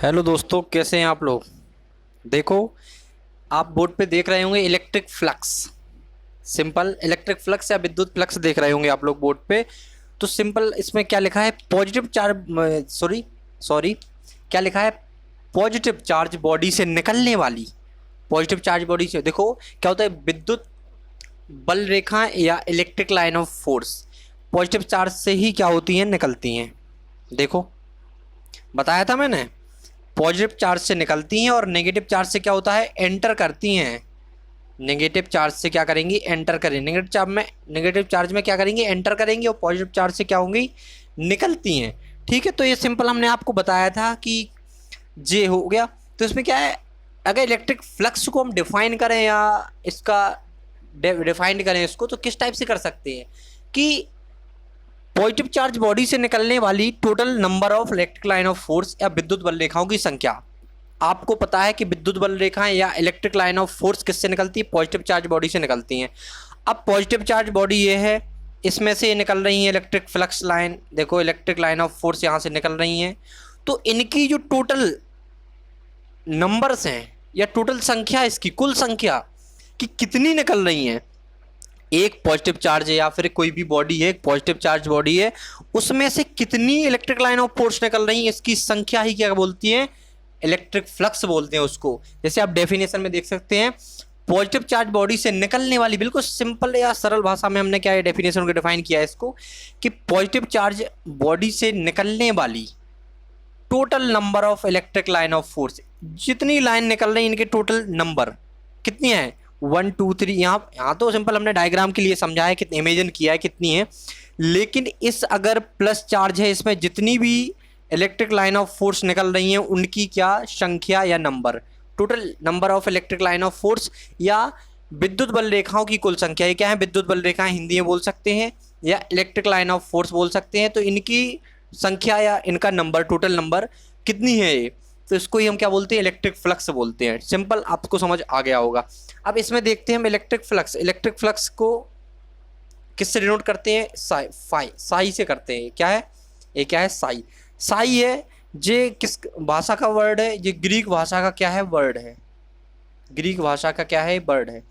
Hello दोस्तों, कैसे हैं आप लोग। देखो, आप बोर्ड पे देख रहे होंगे electric flux. Simple electric flux या विद्युत फ्लक्स देख रहे होंगे आप लोग बोर्ड पे। तो सिंपल इसमें क्या लिखा है, पॉजिटिव चार्ज, सॉरी सॉरी क्या लिखा है, पॉजिटिव चार्ज बॉडी से निकलने वाली। पॉजिटिव चार्ज बॉडी से देखो क्या होता है, विद्युत बल रेखा या electric line of force positive charge से ही क्या होती हैं, निकलती हैं। देखो बताया था मैंने, पॉजिटिव चार्ज से निकलती हैं और नेगेटिव चार्ज से क्या होता है, एंटर करती हैं। नेगेटिव चार्ज से क्या करेंगी, एंटर करेंगे। नेगेटिव चार्ज में क्या करेंगे, एंटर करेंगे, और पॉजिटिव चार्ज से क्या होंगी, निकलती हैं। ठीक है, तो ये सिंपल हमने आपको बताया था कि जे हो गया। तो इसमें क्या है, अगर इलेक्ट्रिक फ्लक्स को हम डिफाइन करें या इसका डिफाइन करें इसको, तो किस टाइप से कर सकते हैं कि पॉजिटिव चार्ज बॉडी से निकलने वाली total number of electric line of force या विद्युत बल रेखाओं की संख्या। आपको पता है कि विद्युत बल रेखाएं या इलेक्ट्रिक लाइन ऑफ फोर्स किससे निकलती है, पॉजिटिव चार्ज बॉडी से निकलती हैं। अब पॉजिटिव चार्ज बॉडी ये है, इसमें से निकल रही है इलेक्ट्रिक फ्लक्स लाइन। देखो इलेक्ट्रिक लाइन ऑफ फोर्स यहाँ से निकल रही हैं, तो इनकी जो टोटल नंबर्स हैं या टोटल संख्या, इसकी कुल संख्या कि कितनी निकल रही हैं। एक पॉजिटिव चार्ज है या फिर कोई भी बॉडी है, एक पॉजिटिव चार्ज बॉडी है, उसमें से कितनी इलेक्ट्रिक लाइन ऑफ फोर्स निकल रही है, इसकी संख्या ही क्या बोलती है, इलेक्ट्रिक फ्लक्स बोलते हैं उसको। जैसे आप डेफिनेशन में देख सकते हैं, पॉजिटिव चार्ज बॉडी से निकलने वाली, बिल्कुल सिंपल या सरल भाषा में हमने क्या है डेफिनेशन को डिफाइन किया है इसको, कि पॉजिटिव चार्ज बॉडी से निकलने वाली total number of electric line of force, जितनी लाइन निकल रही है इनके टोटल नंबर कितनी है, 1 2 3। यहाँ तो सिंपल हमने डायग्राम के लिए समझा है, कितनी इमेजिन किया है कितनी है। लेकिन इस अगर प्लस चार्ज है, इसमें जितनी भी इलेक्ट्रिक लाइन ऑफ फोर्स निकल रही हैं उनकी क्या संख्या या number, total number of electric line of force या विद्युत बल रेखाओं की कुल संख्या। ये क्या है, विद्युत बल रेखाएं हिंदी में बोल सकते हैं या इलेक्ट्रिक लाइन ऑफ फोर्स बोल सकते हैं। तो इनकी संख्या या इनका नंबर, टोटल नंबर कितनी है ये, तो इसको ही हम क्या बोलते हैं, इलेक्ट्रिक फ्लक्स बोलते हैं। सिंपल आपको समझ आ गया होगा। अब इसमें देखते हैं हम इलेक्ट्रिक फ्लक्स। इलेक्ट्रिक फ्लक्स को किससे डिनोट करते हैं, साई से करते हैं। क्या है ये, क्या है, साई है। ये किस भाषा का वर्ड है, ये ग्रीक भाषा का क्या है, वर्ड है। ग्रीक भाषा का क्या है, वर्ड है।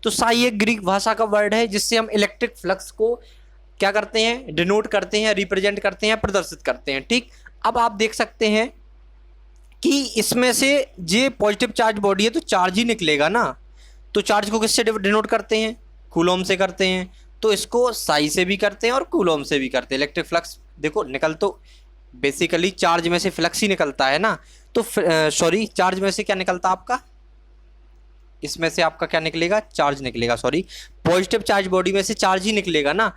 तो साई एक ग्रीक भाषा का वर्ड है जिससे हम इलेक्ट्रिक फ्लक्स को क्या करते हैं, डिनोट करते हैं, रिप्रेजेंट करते हैं, प्रदर्शित करते हैं। ठीक, अब आप देख सकते हैं कि इसमें से ये पॉजिटिव चार्ज बॉडी है तो चार्ज ही निकलेगा ना। तो चार्ज को किससे डिनोट करते हैं, कूलॉम से करते हैं। तो इसको साई से भी करते हैं और कूलॉम से भी करते हैं। इलेक्ट्रिक फ्लक्स देखो निकल तो बेसिकली चार्ज में से फ्लक्स ही निकलता है ना। तो सॉरी, चार्ज में से क्या निकलता आपका, इसमें से आपका क्या निकलेगा, चार्ज निकलेगा। सॉरी, पॉजिटिव चार्ज बॉडी में से चार्ज ही निकलेगा ना।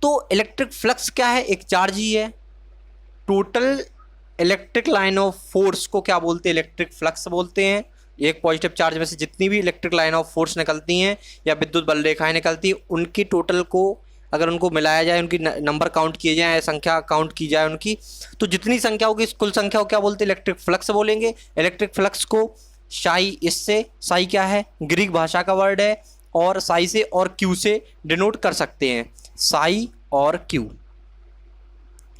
तो इलेक्ट्रिक फ्लक्स क्या है, एक चार्ज ही है। Total electric line of force को क्या बोलते हैं, इलेक्ट्रिक फ्लक्स बोलते हैं। एक पॉजिटिव चार्ज में से जितनी भी इलेक्ट्रिक लाइन ऑफ फोर्स निकलती हैं या विद्युत बल रेखाएं निकलती हैं, उनकी टोटल को अगर उनको मिलाया जाए, उनकी नंबर काउंट किए जाए, संख्या काउंट की जाए उनकी, तो जितनी संख्या होगी, कुल संख्या को क्या बोलते हैं, इलेक्ट्रिक फ्लक्स बोलेंगे। इलेक्ट्रिक फ्लक्स को साई, इससे साई क्या है, ग्रीक भाषा का वर्ड है, और साई से और क्यू से डिनोट कर सकते हैं, साई और क्यू।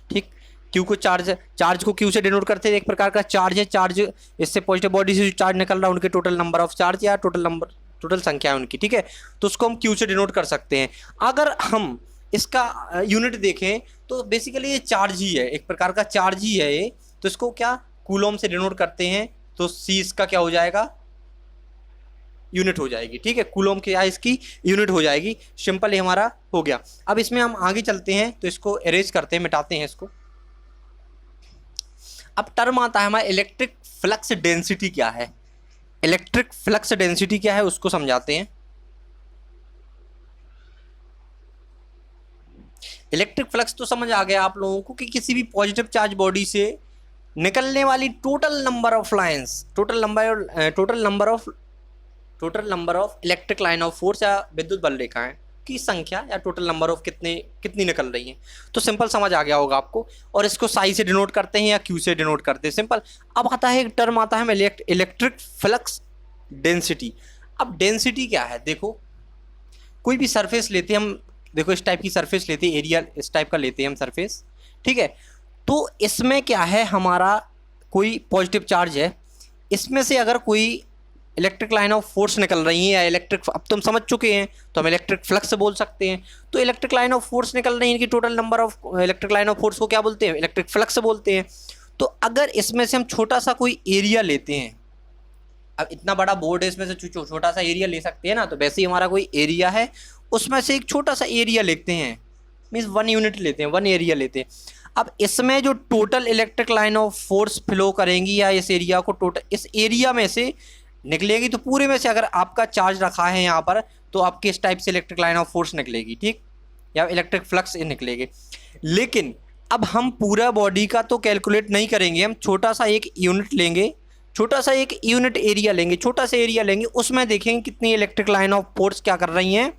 ठीक, क्यू को चार्ज को क्यू से डिनोट करते हैं, एक प्रकार का चार्ज है। चार्ज इससे पॉजिटिव बॉडी से जो चार्ज निकल रहा है उनके टोटल नंबर ऑफ चार्ज या टोटल संख्या है उनकी। ठीक है, तो उसको हम क्यू से डिनोट कर सकते हैं। अगर हम इसका यूनिट देखें तो बेसिकली ये चार्ज ही है, एक प्रकार का चार्ज ही है ये। तो इसको क्या कूलॉम से डिनोट करते हैं, तो सी इसका क्या हो जाएगा, यूनिट हो जाएगी। ठीक है, कूलॉम क्या है, इसकी यूनिट हो जाएगी। सिंपल ये हमारा हो गया। अब इसमें हम आगे चलते हैं, तो इसको एरेज करते हैं, मिटाते हैं इसको। अब टर्म आता है हमारा इलेक्ट्रिक फ्लक्स डेंसिटी क्या है। इलेक्ट्रिक फ्लक्स डेंसिटी क्या है उसको समझाते हैं। इलेक्ट्रिक फ्लक्स तो समझ आ गया आप लोगों को कि किसी भी पॉजिटिव चार्ज बॉडी से निकलने वाली total number of lines, total number of electric line of force या विद्युत बल रेखाएं की संख्या या टोटल नंबर ऑफ कितनी निकल रही हैं। तो सिंपल समझ आ गया होगा आपको। और इसको साई से डिनोट करते हैं या क्यू से डिनोट करते हैं, सिंपल। अब आता है एक टर्म आता है इलेक्ट्रिक फ्लक्स डेंसिटी। अब डेंसिटी क्या है, देखो कोई भी सरफेस लेते हैं हम, देखो इस टाइप की सरफेस लेते हैं, एरिया इस टाइप का लेते हैं हम सरफेस। ठीक है, तो इसमें क्या है, हमारा कोई पॉजिटिव चार्ज है, इसमें से अगर कोई इलेक्ट्रिक लाइन ऑफ फोर्स निकल रही है या इलेक्ट्रिक, अब तुम समझ चुके हैं तो हम इलेक्ट्रिक फ्लक्स बोल सकते हैं। तो इलेक्ट्रिक लाइन ऑफ फोर्स निकल रही है, इनकी total number of electric line of force को क्या बोलते हैं? इलेक्ट्रिक फ्लक्स बोलते हैं। तो अगर इसमें से हम छोटा सा कोई एरिया लेते हैं, अब इतना बड़ा बोर्ड है, इसमें से छोटा सा एरिया ले सकते हैं ना, तो वैसे ही हमारा कोई एरिया है, उसमें से एक छोटा सा एरिया लेते हैं, मीन्स 1 यूनिट लेते हैं, 1 एरिया लेते हैं। अब इसमें जो total electric line of force flow करेंगी या इस एरिया को टोटल इस एरिया में से निकलेगी, तो पूरे में से अगर आपका चार्ज रखा है यहाँ पर तो आपके इस टाइप से इलेक्ट्रिक लाइन ऑफ फोर्स निकलेगी, ठीक, या इलेक्ट्रिक फ्लक्स निकलेगी। लेकिन अब हम पूरा बॉडी का तो कैलकुलेट नहीं करेंगे, हम छोटा सा एक यूनिट लेंगे, छोटा सा एक यूनिट एरिया लेंगे, छोटा सा एरिया लेंगे, उसमें देखेंगे कितनी इलेक्ट्रिक लाइन ऑफ फोर्स क्या कर रही हैं,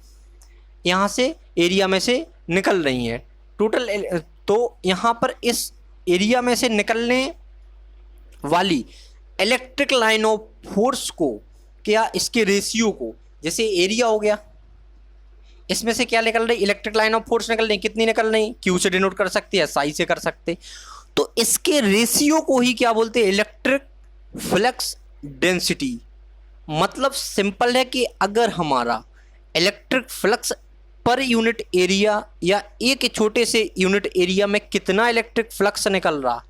यहाँ से एरिया में से निकल रही हैं टोटल। तो यहाँ पर इस एरिया में से निकलने वाली इलेक्ट्रिक लाइन ऑफ फोर्स को, क्या इसके रेशियो को, जैसे एरिया हो गया, इसमें से क्या निकल रही? इलेक्ट्रिक लाइन ऑफ फोर्स निकल रही, कितनी निकल रही? क्यू से डिनोट कर सकते हैं, साई से कर सकते। तो इसके रेशियो को ही क्या बोलते हैं? Electric flux density. मतलब सिंपल है कि अगर हमारा electric flux per unit area या एक छोटे से यूनिट एरिया में कितना इलेक्ट्रिक फ्लक्स निकल रहा,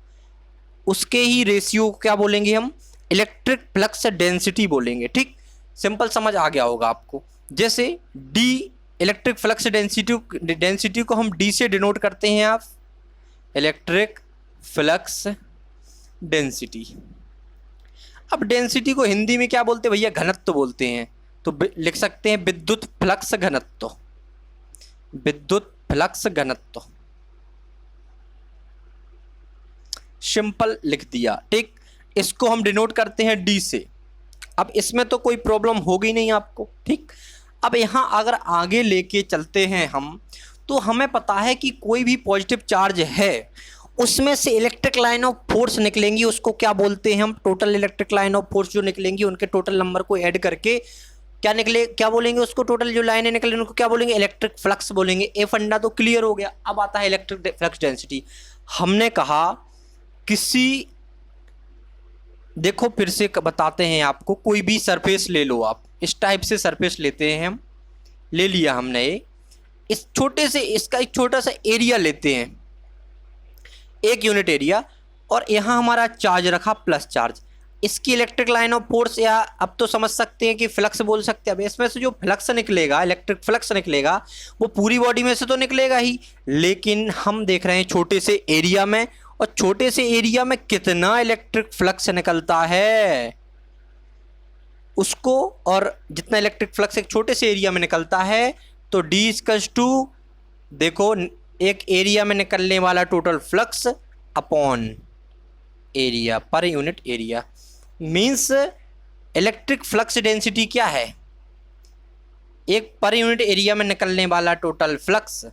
उसके ही रेशियो को क्या बोलेंगे हम? इलेक्ट्रिक फ्लक्स डेंसिटी बोलेंगे, ठीक। सिंपल समझ आ गया होगा आपको। जैसे डी इलेक्ट्रिक फ्लक्स डेंसिटी को हम डी से डिनोट करते हैं, आप इलेक्ट्रिक फ्लक्स डेंसिटी। अब डेंसिटी को हिंदी में क्या बोलते हैं भैया? घनत्व बोलते हैं। तो लिख सकते हैं विद्युत फ्लक्स घनत्व, विद्युत फ्लक्स घनत्व, सिंपल लिख दिया, ठीक। इसको हम डिनोट करते हैं डी से। अब इसमें तो कोई प्रॉब्लम होगी नहीं आपको, ठीक। अब यहाँ अगर आगे लेके चलते हैं हम, तो हमें पता है कि कोई भी पॉजिटिव चार्ज है उसमें से इलेक्ट्रिक लाइन ऑफ फोर्स निकलेंगी, उसको क्या बोलते हैं हम? Total electric line of force जो निकलेंगी उनके टोटल नंबर को ऐड करके क्या निकले, क्या बोलेंगे उसको? टोटल जो लाइनें निकले उनको क्या बोलेंगे? इलेक्ट्रिक फ्लक्स बोलेंगे। ए फंडा तो क्लियर हो गया। अब आता है इलेक्ट्रिक फ्लक्स डेंसिटी। हमने कहा किसी, देखो फिर से बताते हैं आपको, कोई भी सरफेस ले लो आप, इस टाइप से सरफेस लेते हैं हम, ले लिया हमने, इस छोटे से इसका एक छोटा सा एरिया लेते हैं, 1 यूनिट एरिया, और यहाँ हमारा चार्ज रखा प्लस चार्ज। इसकी इलेक्ट्रिक लाइन ऑफ फोर्स, या अब तो समझ सकते हैं कि फ्लक्स बोल सकते हैं। अब इसमें से जो फ्लक्स निकलेगा, इलेक्ट्रिक फ्लक्स निकलेगा, वो पूरी बॉडी में से तो निकलेगा ही, लेकिन हम देख रहे हैं छोटे से एरिया में, और छोटे से एरिया में कितना इलेक्ट्रिक फ्लक्स निकलता है उसको, और जितना इलेक्ट्रिक फ्लक्स एक छोटे से एरिया में निकलता है, तो D इक्वल्स टू, देखो एक एरिया में निकलने वाला total flux upon area per unit area, means electric flux density क्या है? एक पर यूनिट एरिया में निकलने वाला टोटल फ्लक्स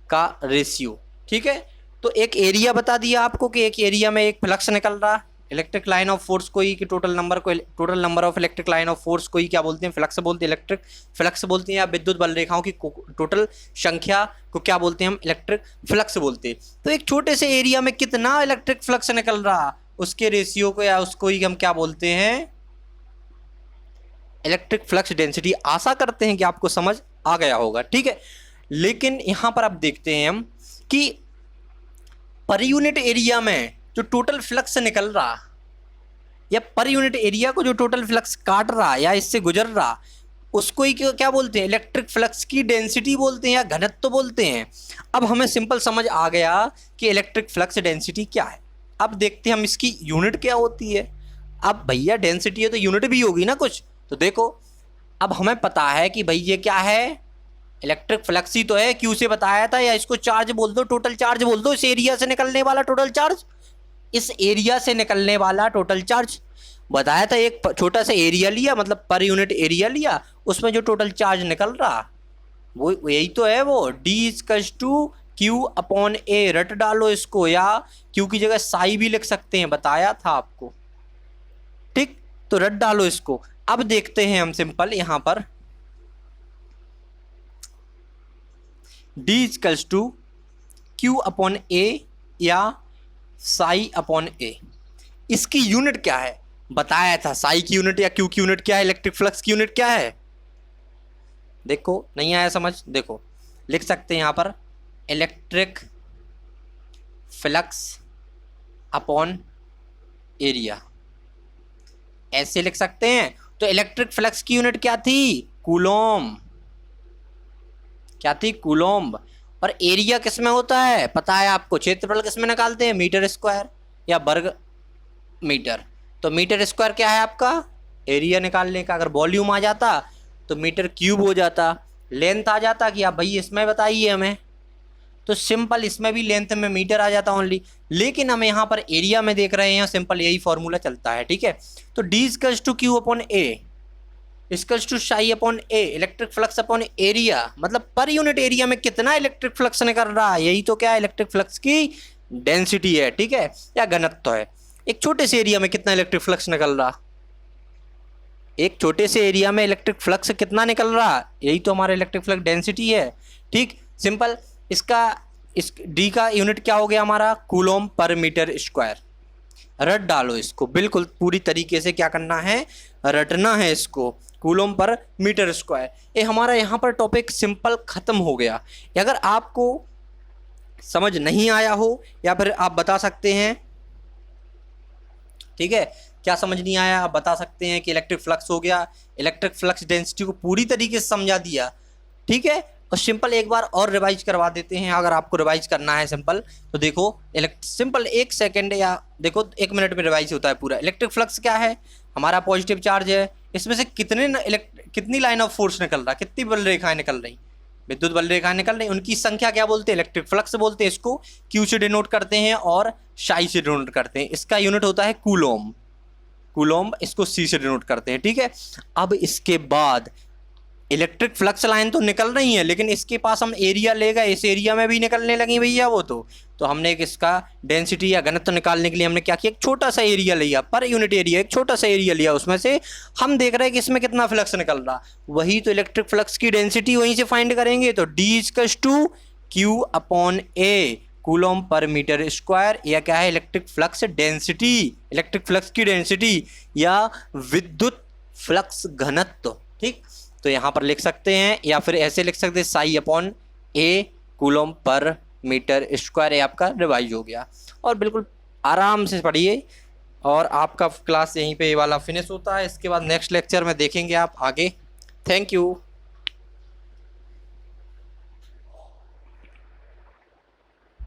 का रेशियो, ठीक है। तो एक एरिया बता दिया आपको कि एक एरिया में एक फ्लक्स निकल रहा, इलेक्ट्रिक लाइन ऑफ फोर्स को ही, कि total number of electric line of force को ही क्या बोलते हैं? फ्लक्स बोलते हैं, इलेक्ट्रिक फ्लक्स बोलते हैं। या विद्युत बल रेखाओं की टोटल संख्या को क्या बोलते हैं हम? इलेक्ट्रिक फ्लक्स बोलते हैं। तो एक छोटे से एरिया में कितना इलेक्ट्रिक फ्लक्स निकल रहा, उसके रेशियो को या उसको ही हम क्या बोलते हैं? Electric flux density. आशा करते हैं कि आपको समझ आ गया होगा, ठीक है। लेकिन यहां पर आप देखते हैं हम कि पर यूनिट एरिया में जो टोटल फ्लक्स निकल रहा, या पर यूनिट एरिया को जो टोटल फ्लक्स काट रहा या इससे गुजर रहा, उसको ही क्या बोलते हैं? इलेक्ट्रिक फ्लक्स की डेंसिटी बोलते हैं या घनत्व बोलते हैं। अब हमें सिंपल समझ आ गया कि इलेक्ट्रिक फ्लक्स डेंसिटी क्या है। अब देखते हैं हम इसकी यूनिट क्या होती है। अब भैया डेंसिटी है तो यूनिट भी होगी ना कुछ। तो देखो अब हमें पता है कि भाई ये क्या है? इलेक्ट्रिक फ्लक्स ही तो है, क्यू से बताया था, या इसको चार्ज बोल दो, टोटल चार्ज बोल दो, इस एरिया से निकलने वाला टोटल चार्ज, इस एरिया से निकलने वाला टोटल चार्ज बताया था। एक छोटा सा एरिया लिया, मतलब पर यूनिट एरिया लिया, उसमें जो टोटल चार्ज निकल रहा वो यही तो है, वो D equals to Q upon A। रट डालो इसको, या Q की जगह साई भी लिख सकते हैं, बताया था आपको, ठीक। तो रट डालो इसको। अब देखते हैं हम सिंपल यहां पर D equals to Q upon A या साई अपॉन A। इसकी यूनिट क्या है बताया था, साई की यूनिट या क्यू की यूनिट क्या है, इलेक्ट्रिक फ्लक्स की यूनिट क्या है। देखो नहीं आया समझ, देखो लिख सकते हैं यहां पर इलेक्ट्रिक फ्लक्स अपॉन एरिया, ऐसे लिख सकते हैं। तो इलेक्ट्रिक फ्लक्स की यूनिट क्या थी, कूलोम, क्या थी, कूलोम्ब। और एरिया किस में होता है पता है आपको, क्षेत्रफल किस में निकालते हैं, मीटर स्क्वायर या वर्ग मीटर। तो मीटर स्क्वायर क्या है आपका, एरिया निकालने का। अगर वॉल्यूम आ जाता तो मीटर क्यूब हो जाता, लेंथ आ जाता कि आप भाई इसमें बताइए हमें, तो सिंपल इसमें भी लेंथ में मीटर आ जाता ओनली। लेकिन हम यहाँ पर एरिया में देख रहे हैं, सिंपल यही फॉर्मूला चलता है, ठीक है। तो D equals to Q upon A equals to psi upon A, electric flux upon area, मतलब पर यूनिट एरिया में कितना इलेक्ट्रिक फ्लक्स निकल रहा है, यही तो क्या है इलेक्ट्रिक फ्लक्स की डेंसिटी है, ठीक है, या घनत्व है। एक छोटे से एरिया में कितना इलेक्ट्रिक फ्लक्स निकल रहा, एक छोटे से एरिया में इलेक्ट्रिक फ्लक्स कितना निकल रहा, यही तो हमारा इलेक्ट्रिक फ्लक्स डेंसिटी है, ठीक। सिंपल इसका इस डी का यूनिट क्या हो गया हमारा, कूलोम पर मीटर स्क्वायर। रट डालो इसको, बिल्कुल पूरी तरीके से क्या करना है, रटना है इसको, कूलोम पर मीटर स्क्वायर। ये हमारा यहाँ पर टॉपिक सिंपल खत्म हो गया। अगर आपको समझ नहीं आया हो या फिर आप बता सकते हैं, ठीक है, क्या समझ नहीं आया आप बता सकते हैं कि इलेक्ट्रिक फ्लक्स हो गया, इलेक्ट्रिक फ्लक्स डेंसिटी को पूरी तरीके से समझा दिया, ठीक है। और सिंपल एक बार और रिवाइज करवा देते हैं, अगर आपको रिवाइज करना है सिंपल, तो देखो सिंपल 1 सेकेंड या देखो 1 मिनट में रिवाइज होता है पूरा। इलेक्ट्रिक फ्लक्स क्या है, हमारा पॉजिटिव चार्ज है, इसमें से कितनी लाइन ऑफ फोर्स निकल रहा, कितनी बल रेखाएं निकल रही, विद्युत बल रेखाएं निकल रही, उनकी संख्या क्या बोलते हैं, इलेक्ट्रिक फ्लक्स बोलते हैं। इसको क्यू से डिनोट करते हैं और साई से डिनोट करते हैं। इसका यूनिट होता है कूलोम, कूलोम इसको सी से डिनोट करते हैं, ठीक है। अब इसके बाद इलेक्ट्रिक फ्लक्स लाइन तो निकल रही है, लेकिन इसके पास हम एरिया ले गए, इस एरिया में भी निकलने लगी भैया वो तो हमने एक इसका डेंसिटी या घनत्व निकालने के लिए हमने क्या किया, एक छोटा सा एरिया लिया, पर यूनिट एरिया एक छोटा सा एरिया लिया, उसमें से हम देख रहे हैं कि इसमें कितना फ्लक्स निकल रहा, वही तो इलेक्ट्रिक फ्लक्स की डेंसिटी वहीं से फाइंड करेंगे। तो D equals to Q upon A, coulomb पर मीटर स्क्वायर, या क्या है electric flux density, electric flux की डेंसिटी या विद्युत फ्लक्स घनत्व, ठीक। तो यहाँ पर लिख सकते हैं या फिर ऐसे लिख सकते हैं साई अपॉन ए कूलोम पर मीटर स्क्वायर, ये आपका रिवाइज हो गया। और बिल्कुल आराम से पढ़िए, और आपका क्लास यहीं पे ये वाला फिनिश होता है। इसके बाद नेक्स्ट लेक्चर में देखेंगे आप आगे। Thank you.